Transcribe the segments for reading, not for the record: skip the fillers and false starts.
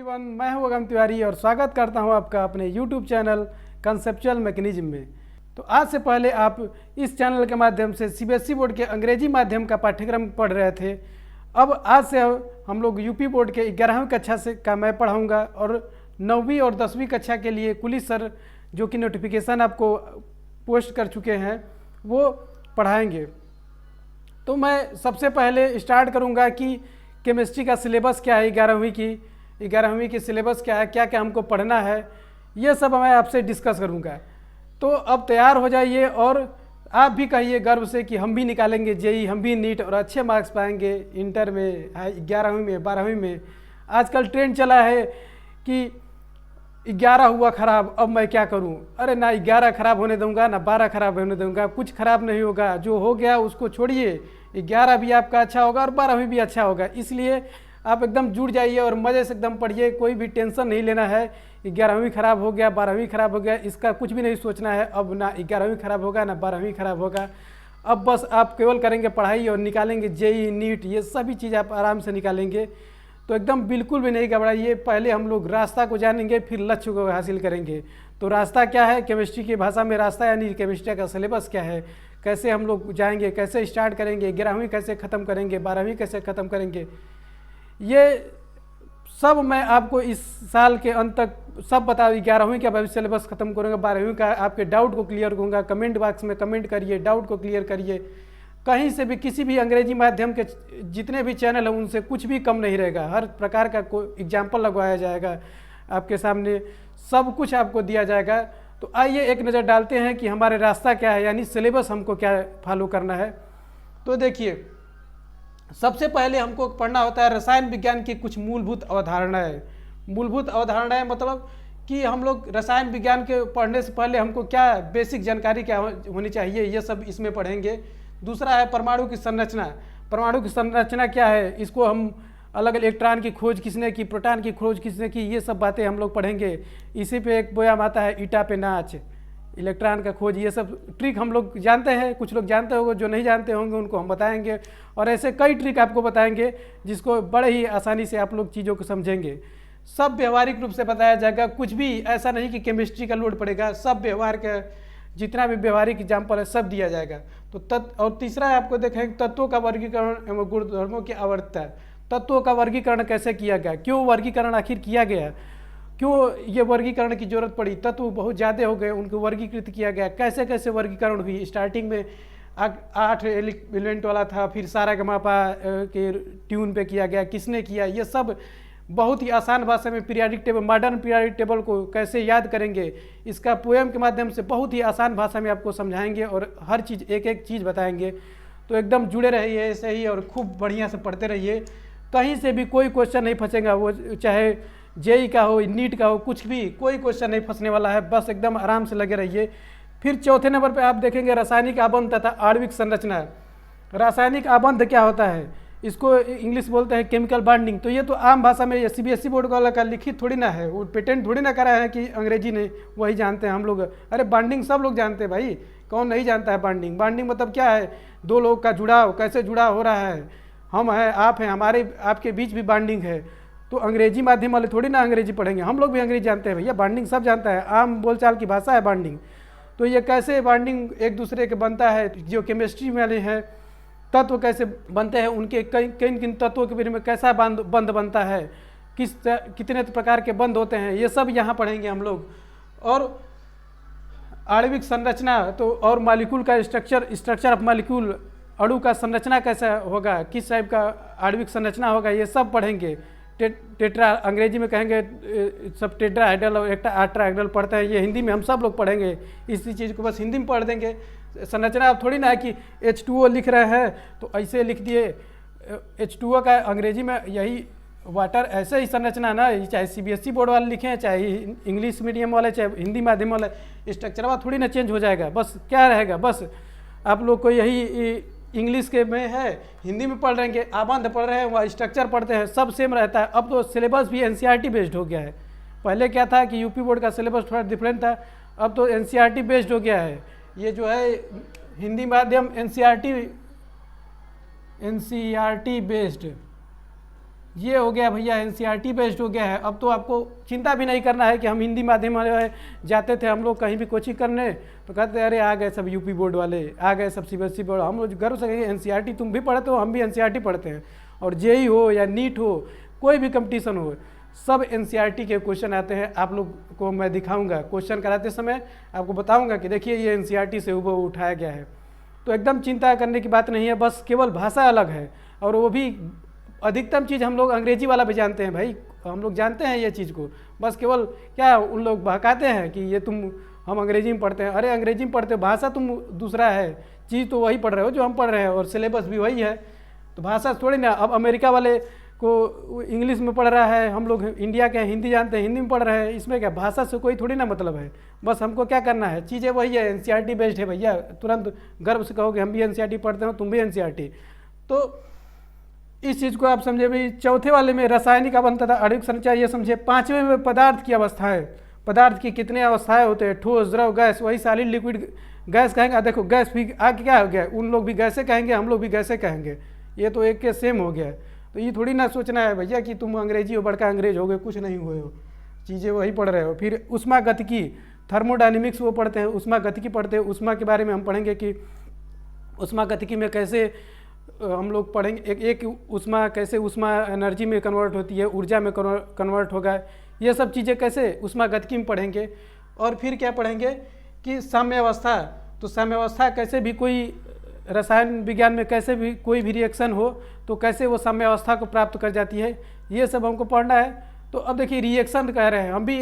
Everyone, मैं हूं अगम तिवारी और स्वागत करता हूं आपका अपने यूट्यूब चैनल कंसेप्चुअल मैकेनिज्म में। तो आज से पहले आप इस चैनल के माध्यम से सीबीएसई बोर्ड के अंग्रेजी माध्यम का पाठ्यक्रम पढ़ रहे थे। अब आज से हम लोग यूपी बोर्ड के 11वीं कक्षा से का मैं पढ़ाऊँगा और 9वीं और 10वीं कक्षा के लिए कुली सर जो कि नोटिफिकेशन आपको पोस्ट कर चुके हैं वो पढ़ाएँगे। तो मैं सबसे पहले स्टार्ट करूँगा कि केमिस्ट्री का सिलेबस क्या है, 11वीं की सिलेबस क्या है, क्या क्या हमको पढ़ना है, ये सब मैं आपसे डिस्कस करूँगा। तो अब तैयार हो जाइए और आप भी कहिए गर्व से कि हम भी निकालेंगे जेई, हम भी नीट और अच्छे मार्क्स पाएंगे इंटर में, 11वीं में, 12वीं में। आजकल ट्रेंड चला है कि 11 हुआ ख़राब, अब मैं क्या करूं। अरे ना 11 ख़राब होने दूंगा ना 12 ख़राब होने दूंगा, कुछ ख़राब नहीं होगा। जो हो गया उसको छोड़िए, 11 भी आपका अच्छा होगा और 12वीं भी अच्छा होगा। इसलिए आप एकदम जुड़ जाइए और मज़े से एकदम पढ़िए, कोई भी टेंशन नहीं लेना है। 11वीं ख़राब हो गया, 12वीं ख़राब हो गया, इसका कुछ भी नहीं सोचना है। अब ना 11वीं ख़राब होगा ना 12वीं ख़राब होगा। अब बस आप केवल करेंगे पढ़ाई और निकालेंगे जेई, नीट, ये सभी चीज़ आप आराम से निकालेंगे। तो एकदम बिल्कुल भी नहीं घबराइए। पहले हम लोग रास्ता को जानेंगे, फिर लक्ष्य को हासिल करेंगे। तो रास्ता क्या है, केमिस्ट्री की भाषा में रास्ता यानी केमिस्ट्री का सिलेबस क्या है, कैसे हम लोग जाएंगे, कैसे स्टार्ट करेंगे, 11वीं कैसे ख़त्म करेंगे, 12वीं कैसे ख़त्म करेंगे, ये सब मैं आपको इस साल के अंत तक सब बता। 11वीं का भी सिलेबस ख़त्म करूँगा, 12वीं का आपके डाउट को क्लियर करूँगा। कमेंट बॉक्स में कमेंट करिए, डाउट को क्लियर करिए। कहीं से भी किसी भी अंग्रेजी माध्यम के जितने भी चैनल हैं उनसे कुछ भी कम नहीं रहेगा। हर प्रकार का कोई एग्जाम्पल लगवाया जाएगा आपके सामने, सब कुछ आपको दिया जाएगा। तो आइए एक नज़र डालते हैं कि हमारे रास्ता क्या है, यानी सिलेबस हमको क्या फॉलो करना है। तो देखिए, सबसे पहले हमको पढ़ना होता है रसायन विज्ञान की कुछ मूलभूत अवधारणाएँ। मूलभूत अवधारणाएँ मतलब कि हम लोग रसायन विज्ञान के पढ़ने से पहले हमको क्या बेसिक जानकारी क्या होनी चाहिए, ये सब इसमें पढ़ेंगे। दूसरा है परमाणु की संरचना। परमाणु की संरचना क्या है, इसको हम अलग अलग इलेक्ट्रॉन की खोज किसने की, प्रोटॉन की खोज किसने की, ये सब बातें हम लोग पढ़ेंगे। इसी पे एक पोयम आता है, ईटा पे नाच, इलेक्ट्रॉन का खोज, ये सब ट्रिक हम लोग जानते हैं। कुछ लोग जानते होंगे, जो नहीं जानते होंगे उनको हम बताएंगे। और ऐसे कई ट्रिक आपको बताएंगे जिसको बड़े ही आसानी से आप लोग चीज़ों को समझेंगे। सब व्यवहारिक रूप से बताया जाएगा, कुछ भी ऐसा नहीं कि केमिस्ट्री का लोड पड़ेगा। सब व्यवहार का जितना भी व्यवहारिक एग्जाम्पल है सब दिया जाएगा। तो और तीसरा आपको देखेंगे तत्वों का वर्गीकरण एवं गुणधर्मों की आवृत्ता। तत्वों का वर्गीकरण कैसे किया गया, क्यों वर्गीकरण आखिर किया गया, क्यों ये वर्गीकरण की जरूरत पड़ी, तत्व बहुत ज़्यादा हो गए उनको वर्गीकृत किया गया, कैसे कैसे वर्गीकरण हुई। स्टार्टिंग में 8 एलिमेंट वाला था, फिर सारेगामापा के ट्यून पे किया गया, किसने किया, ये सब बहुत ही आसान भाषा में periodic table, modern periodic table को कैसे याद करेंगे, इसका पोएम के माध्यम से बहुत ही आसान भाषा में आपको समझाएंगे और हर चीज़ एक एक चीज़ बताएंगे। तो एकदम जुड़े रहिए ऐसे ही और खूब बढ़िया से पढ़ते रहिए। कहीं से भी कोई क्वेश्चन नहीं फंसेगा, वो चाहे जेई का हो, नीट का हो, कुछ भी कोई क्वेश्चन नहीं फंसने वाला है। बस एकदम आराम से लगे रहिए। फिर चौथे नंबर पर आप देखेंगे रासायनिक आबंध तथा आणविक संरचना। रासायनिक आबंध क्या होता है, इसको इंग्लिश बोलते हैं केमिकल बॉन्डिंग। तो ये तो आम भाषा में सीबीएसई बोर्ड वाला का लिखित थोड़ी ना है, वो पेटेंट थोड़ी ना करा है कि अंग्रेजी ने, वही जानते हैं हम लोग। अरे बॉन्डिंग सब लोग जानते हैं भाई, कौन नहीं जानता है बॉन्डिंग। बॉन्डिंग मतलब क्या है, दो लोगों का जुड़ाव, कैसे जुड़ाव हो रहा है, हम हैं, आप हैं, हमारे आपके बीच भी बॉन्डिंग है। तो अंग्रेजी माध्यम वाले थोड़ी ना अंग्रेजी पढ़ेंगे, हम लोग भी अंग्रेजी जानते हैं भैया। बॉन्डिंग सब जानता है, आम बोलचाल की भाषा है बॉन्डिंग। तो ये कैसे बॉन्डिंग एक दूसरे के बनता है, जो केमिस्ट्री वाले हैं, तत्व कैसे बनते हैं, उनके किन किन तत्वों के बीच में कैसा बंध बनता है, कितने प्रकार के बंध होते हैं, ये सब यहाँ पढ़ेंगे हम लोग। और आणविक संरचना तो और मॉलिक्यूल का स्ट्रक्चर ऑफ मॉलिक्यूल, अणु का संरचना कैसा होगा, किस टाइप का आणविक संरचना होगा, ये सब पढ़ेंगे। टेट्रा अंग्रेजी में कहेंगे, सब टेट्राहेड्रल और टेट्राहेड्रल पढ़ते हैं, ये हिंदी में हम सब लोग पढ़ेंगे। इसी चीज़ को बस हिंदी में पढ़ देंगे। संरचना अब थोड़ी ना है कि H2O लिख रहे हैं तो ऐसे लिख दिए। H2O का अंग्रेजी में यही वाटर, ऐसे ही संरचना ना, चाहे सीबीएसई बोर्ड वाले लिखें, चाहे इंग्लिश मीडियम वाले, चाहे हिंदी माध्यम वाले, स्ट्रक्चर थोड़ी ना चेंज हो जाएगा। बस क्या रहेगा, बस आप लोग को यही इंग्लिश के में है, हिंदी में पढ़ रहेंगे, आबंध पढ़ रहे हैं, वह स्ट्रक्चर पढ़ते हैं, सब सेम रहता है। अब तो सिलेबस भी एनसीईआरटी बेस्ड हो गया है। पहले क्या था कि यूपी बोर्ड का सिलेबस थोड़ा डिफरेंट था, अब तो एनसीईआरटी बेस्ड हो गया है। ये जो है हिंदी माध्यम एनसीईआरटी बेस्ड ये हो गया भैया एनसीईआरटी बेस्ड हो गया है। अब तो आपको चिंता भी नहीं करना है कि हम हिंदी माध्यम वाले जाते थे हम लोग कहीं भी कोचिंग करने तो कहते अरे आ गए सब यूपी बोर्ड वाले, आ गए सब सीबीएसई बोर्ड। हम लोग गर्व से कहेंगे एनसीईआरटी तुम भी पढ़ते हो, हम भी एनसीईआरटी पढ़ते हैं। और जेईई हो या नीट हो, कोई भी कंपटीशन हो, सब एनसीईआरटी के क्वेश्चन आते हैं। आप लोग को मैं दिखाऊंगा क्वेश्चन कराते समय, आपको बताऊंगा कि देखिए ये एनसीईआरटी से वो उठाया गया है। तो एकदम चिंता करने की बात नहीं है, बस केवल भाषा अलग है। और वो भी अधिकतम चीज़ हम लोग अंग्रेजी वाला भी जानते हैं भाई, हम लोग जानते हैं ये चीज़ को। बस केवल क्या उन लोग बहकाते हैं कि ये तुम हम अंग्रेजी में पढ़ते हैं। अरे अंग्रेजी में पढ़ते हो, भाषा तुम दूसरा है, चीज़ तो वही पढ़ रहे हो जो हम पढ़ रहे हैं और सिलेबस भी वही है। तो भाषा थोड़ी ना, अब अमेरिका वाले को इंग्लिश में पढ़ रहा है, हम लोग इंडिया के हिंदी जानते हैं हिंदी में पढ़ रहे हैं, इसमें क्या भाषा से कोई थोड़ी ना मतलब है। बस हमको क्या करना है, चीज़ें वही है, एनसीईआरटी बेस्ड है भैया। तुरंत गर्व से कहोगे हम भी एनसीईआरटी पढ़ते हो, तुम भी एनसीईआरटी। तो इस चीज़ को आप समझे भाई। चौथे वाले में रासायनिक अवस्था तथा आणविक संरचना ये समझे। पाँचवें में पदार्थ की अवस्थाएं, पदार्थ की कितने अवस्थाएं होते हैं, ठोस, द्रव, गैस, वही सॉलिड, लिक्विड, गैस कहेंगे। देखो गैस भी आगे क्या हो गया, उन लोग भी गैसे कहेंगे, हम लोग भी गैसे कहेंगे, ये तो एक के सेम हो गया। तो ये थोड़ी ना सोचना है भैया कि तुम अंग्रेजी हो, बड़का अंग्रेज हो गए, कुछ नहीं हुए हो, चीज़ें वही पढ़ रहे हो। फिर उष्मा गतिकी, थर्मोडायनेमिक्स वो पढ़ते हैं, उष्मा गतिकी पढ़ते हैं। उष्मा के बारे में हम पढ़ेंगे कि उष्मा गतिकी में कैसे हम लोग पढ़ेंगे, एक उष्मा कैसे उष्मा एनर्जी में कन्वर्ट होती है, ऊर्जा में कन्वर्ट होगा, ये सब चीज़ें कैसे उष्मा गतिकी में पढ़ेंगे। और फिर क्या पढ़ेंगे कि साम्य अवस्था, तो साम्य अवस्था कैसे भी कोई रसायन विज्ञान में कैसे भी कोई भी रिएक्शन हो तो कैसे वो साम्य अवस्था को प्राप्त कर जाती है, ये सब हमको पढ़ना है। तो अब देखिए रिएक्शन कह रहे हैं, हम भी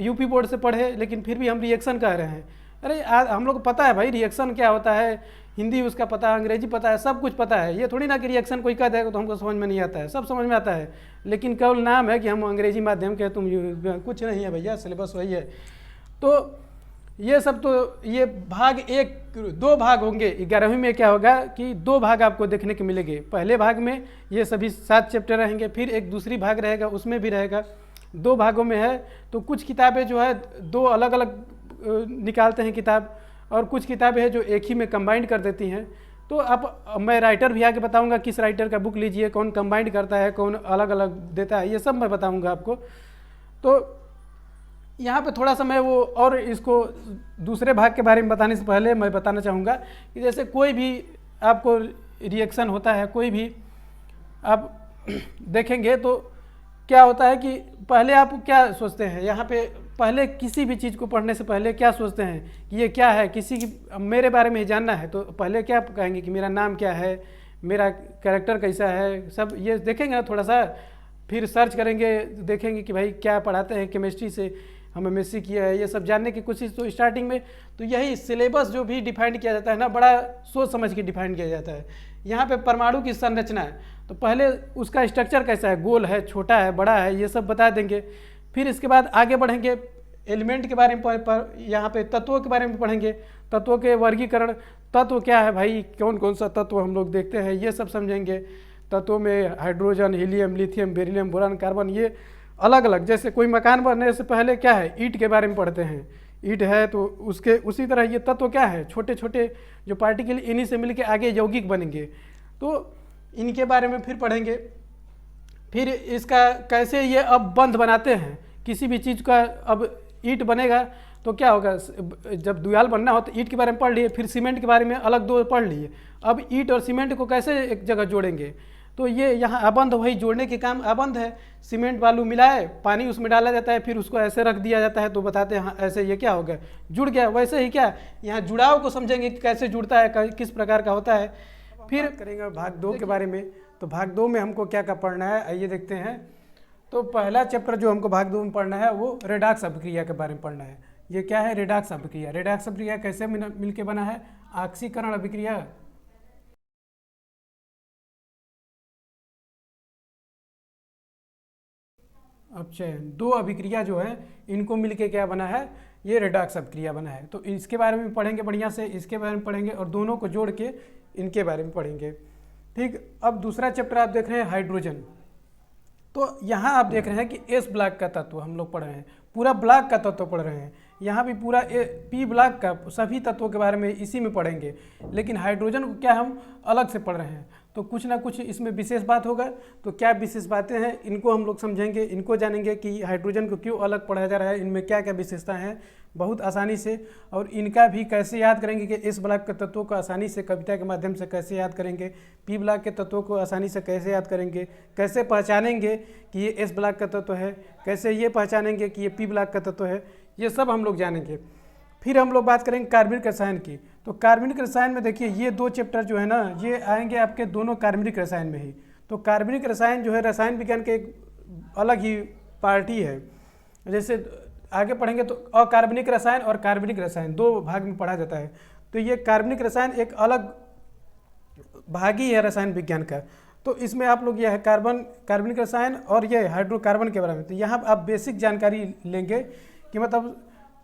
यूपी बोर्ड से पढ़े लेकिन फिर भी हम रिएक्शन कह रहे हैं। अरे हम लोग को पता है भाई रिएक्शन क्या होता है, हिंदी उसका पता है, अंग्रेजी पता है, सब कुछ पता है। ये थोड़ी ना कि रिएक्शन कोई कह देगा तो हमको समझ में नहीं आता है, सब समझ में आता है। लेकिन केवल नाम है कि हम अंग्रेजी माध्यम के, तुम कुछ नहीं है भैया, सिलेबस वही है। तो ये सब तो ये भाग एक, दो भाग होंगे 11वीं में। क्या होगा कि दो भाग आपको देखने को मिलेंगे। पहले भाग में ये सभी 7 चैप्टर रहेंगे, फिर एक दूसरी भाग रहेगा उसमें भी रहेगा, 2 भागों में है। तो कुछ किताबें जो है 2 अलग अलग निकालते हैं किताब, और कुछ किताबें हैं जो एक ही में कंबाइंड कर देती हैं। तो अब मैं राइटर भी आके बताऊंगा किस राइटर का बुक लीजिए, कौन कंबाइंड करता है, कौन अलग अलग देता है, ये सब मैं बताऊंगा आपको। तो यहाँ पे थोड़ा सा मैं वो और इसको दूसरे भाग के बारे में बताने से पहले मैं बताना चाहूँगा कि जैसे कोई भी आपको रिएक्शन होता है, कोई भी आप देखेंगे तो क्या होता है कि पहले आप क्या सोचते हैं, यहाँ पे पहले किसी भी चीज़ को पढ़ने से पहले क्या सोचते हैं कि ये क्या है, किसी की मेरे बारे में जानना है तो पहले क्या कहेंगे कि मेरा नाम क्या है, मेरा कैरेक्टर कैसा है, सब ये देखेंगे ना थोड़ा सा। फिर सर्च करेंगे, देखेंगे कि भाई क्या पढ़ाते हैं, केमिस्ट्री से हम एमएससी किया है, ये सब जानने की कोशिश। तो स्टार्टिंग में तो यही सिलेबस जो भी डिफाइन किया जाता है ना, बड़ा सोच समझ के डिफाइन किया जाता है। यहाँ पे परमाणु की संरचना है तो पहले उसका स्ट्रक्चर कैसा है, गोल है, छोटा है, बड़ा है, ये सब बता देंगे। फिर इसके बाद आगे बढ़ेंगे, एलिमेंट के बारे में यहाँ पे तत्वों के बारे में पढ़ेंगे, तत्वों के वर्गीकरण, तत्व क्या है भाई, कौन कौन सा तत्व हम लोग देखते हैं, ये सब समझेंगे। तत्वों में hydrogen, helium, lithium, beryllium, boron, carbon, ये अलग अलग। जैसे कोई मकान बनने से पहले क्या है, ईंट के बारे में पढ़ते हैं, ईंट है तो उसके उसी तरह ये तत्व क्या है, छोटे छोटे जो पार्टिकल, इन्हीं से मिलके आगे यौगिक बनेंगे, तो इनके बारे में फिर पढ़ेंगे। फिर इसका कैसे ये अब बंध बनाते हैं किसी भी चीज़ का। अब ईंट बनेगा तो क्या होगा, जब दीवार बनना हो तो ईंट के बारे में पढ़ लिए, फिर सीमेंट के बारे में अलग 2 पढ़ लिए। अब ईंट और सीमेंट को कैसे एक जगह जोड़ेंगे, तो ये यहाँ आबंध, वही जोड़ने के काम आबंध है। सीमेंट बालू मिलाए, पानी उसमें डाला जाता है, फिर उसको ऐसे रख दिया जाता है तो बताते हैं हाँ ऐसे ये क्या हो गया, जुड़ गया। वैसे ही क्या यहाँ जुड़ाव को समझेंगे कि कैसे जुड़ता है, किस प्रकार का होता है। फिर करेंगे भाग 2 के बारे में। तो भाग 2 में हमको क्या क्या पढ़ना है, आइए देखते हैं। तो पहला चैप्टर जो हमको भाग 2 में पढ़ना है वो रेडॉक्स अभिक्रिया के बारे में पढ़ना है। ये क्या है, रेडॉक्स अभिक्रिया। रेडॉक्स अभिक्रिया कैसे मिलके बना है, ऑक्सीकरण अभिक्रिया, अपचयन, 2 अभिक्रिया जो है इनको मिलके क्या बना है, ये रेडॉक्स अभिक्रिया बना है। तो इसके बारे में पढ़ेंगे बढ़िया से, इसके बारे में पढ़ेंगे और दोनों को जोड़ के इनके बारे में पढ़ेंगे। ठीक, अब दूसरा चैप्टर आप देख रहे हैं हाइड्रोजन। तो यहाँ आप देख रहे हैं कि एस ब्लॉक का तत्व हम लोग पढ़ रहे हैं, पूरा ब्लॉक का तत्व पढ़ रहे हैं। यहाँ भी पूरा पी ब्लॉक का सभी तत्वों के बारे में इसी में पढ़ेंगे, लेकिन हाइड्रोजन को क्या हम अलग से पढ़ रहे हैं। तो कुछ ना कुछ इसमें विशेष बात होगा। तो क्या विशेष बातें हैं इनको हम लोग समझेंगे, इनको जानेंगे कि हाइड्रोजन को क्यों अलग पढ़ाया जा रहा है, इनमें क्या क्या विशेषताएं हैं बहुत आसानी से, और इनका भी कैसे याद करेंगे कि एस ब्लॉक के तत्वों को आसानी से कविता के माध्यम से कैसे याद करेंगे, पी ब्लॉक के तत्वों को आसानी से कैसे याद करेंगे, कैसे पहचानेंगे कि ये एस ब्लॉक का तत्व है, कैसे ये पहचानेंगे कि ये पी ब्लॉक का तत्व है, ये सब हम लोग जानेंगे। फिर हम लोग बात करेंगे कार्बनिक रसायन की। तो कार्बनिक रसायन में देखिए ये 2 चैप्टर जो है ना, ये आएंगे आपके दोनों कार्बनिक रसायन में ही। तो कार्बनिक रसायन जो है रसायन विज्ञान के एक अलग ही पार्टी है। जैसे आगे पढ़ेंगे तो अकार्बनिक रसायन और कार्बनिक रसायन 2 भाग में पढ़ा जाता है। तो ये कार्बनिक रसायन एक अलग भाग ही है रसायन विज्ञान का। तो इसमें आप लोग यह है कार्बनिक रसायन और ये हाइड्रोकार्बन के बारे में। तो यहाँ आप बेसिक जानकारी लेंगे कि मतलब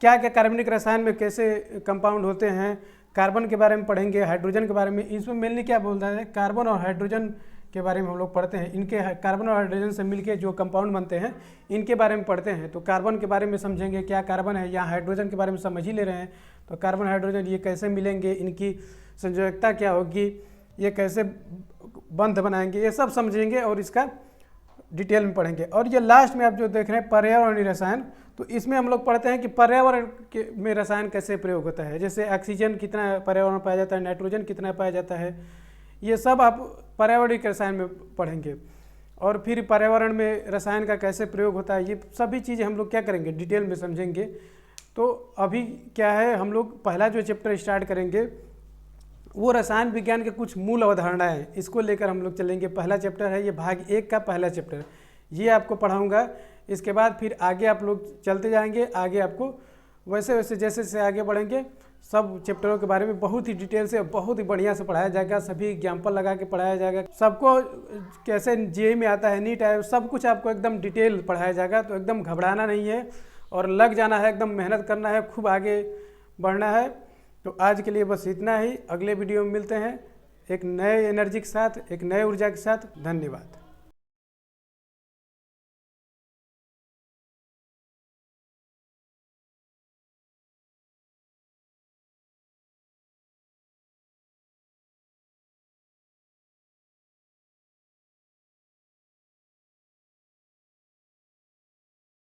क्या क्या कार्बनिक रसायन में कैसे कंपाउंड होते हैं, कार्बन के बारे में पढ़ेंगे, हाइड्रोजन के बारे में। इसमें मेनली क्या बोलता है, कार्बन और हाइड्रोजन के बारे में हम लोग पढ़ते हैं। इनके कार्बन और हाइड्रोजन से मिलके जो कंपाउंड बनते हैं इनके बारे में पढ़ते हैं। तो कार्बन के बारे में समझेंगे क्या कार्बन है, या हाइड्रोजन के बारे में समझ ही ले रहे हैं। तो कार्बन हाइड्रोजन ये कैसे मिलेंगे, इनकी संयोजकता क्या होगी, ये कैसे बंध बनाएंगे, ये सब समझेंगे और इसका डिटेल में पढ़ेंगे। और ये लास्ट में आप जो देख रहे हैं पर्यावरणीय रसायन, तो इसमें हम लोग पढ़ते हैं कि पर्यावरण के में रसायन कैसे प्रयोग होता है। जैसे ऑक्सीजन कितना पर्यावरण में पाया जाता है, नाइट्रोजन कितना पाया जाता है, ये सब आप पर्यावरणीय रसायन में पढ़ेंगे। और फिर पर्यावरण में रसायन का कैसे प्रयोग होता है, ये सभी चीज़ें हम लोग क्या करेंगे, डिटेल में समझेंगे। तो अभी क्या है, हम लोग पहला जो चैप्टर स्टार्ट करेंगे वो रसायन विज्ञान के कुछ मूल अवधारणाएं, इसको लेकर हम लोग चलेंगे। पहला चैप्टर है ये भाग 1 का पहला चैप्टर, ये आपको पढ़ाऊंगा। इसके बाद फिर आगे आप लोग चलते जाएंगे, आगे आपको वैसे वैसे जैसे जैसे आगे बढ़ेंगे सब चैप्टरों के बारे में बहुत ही डिटेल से, बहुत ही बढ़िया से पढ़ाया जाएगा। सभी एग्जाम्पल लगा के पढ़ाया जाएगा। सबको कैसे जेईई में आता है, नीट है, सब कुछ आपको एकदम डिटेल पढ़ाया जाएगा। तो एकदम घबराना नहीं है और लग जाना है, एकदम मेहनत करना है, खूब आगे बढ़ना है। तो आज के लिए बस इतना ही। अगले वीडियो में मिलते हैं एक नए एनर्जी के साथ, एक नए ऊर्जा के साथ। धन्यवाद।